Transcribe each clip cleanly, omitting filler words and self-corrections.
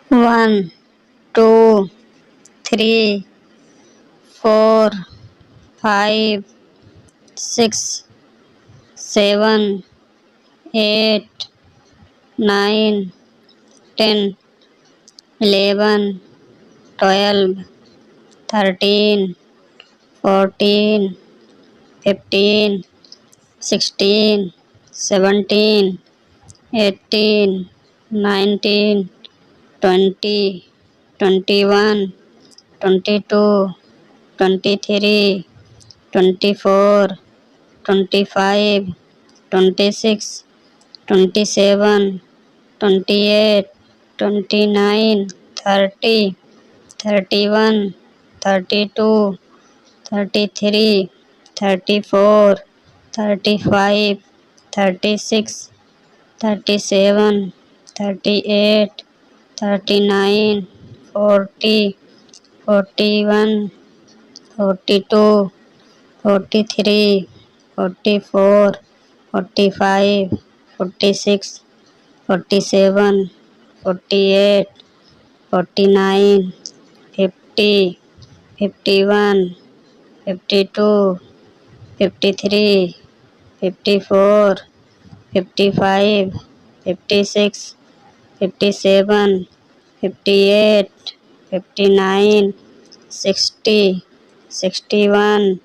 1, 2, 3, 4, 5, 6, 7, 8, 9, 10, 11, 12, 13, 14, 15, 16, 17, 18, 19, 20, 21, 22, 23, 24, 25, 26, 27, 28, 29, 30, 31, 32, 33, 34, 35, 36, 37, 38, 39, 40, 41, 42, 43, 44, 45, 46, 47, 48, 49, 50, 51, 52, 53, 54, 55, 56, 57, 58, 59, 60, 61,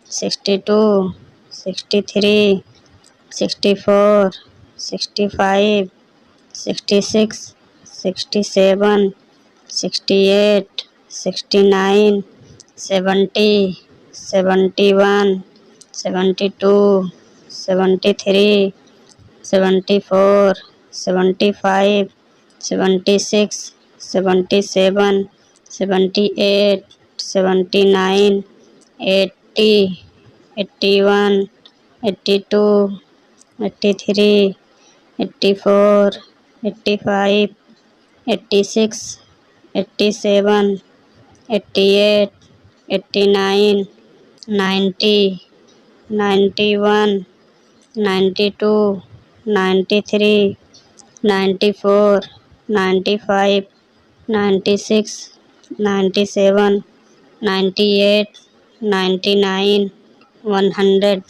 62, 63, 64, 65, 66, 67, 68, 69, 70, 71, 72, 73, 74, 75, 76, 77, 78, 79, 80, 81, 82, 83, 84, 85, 86, 87, 88, 89, 90, 91, 92, 93, 94, 95, 96, 97, 98, 99, 100.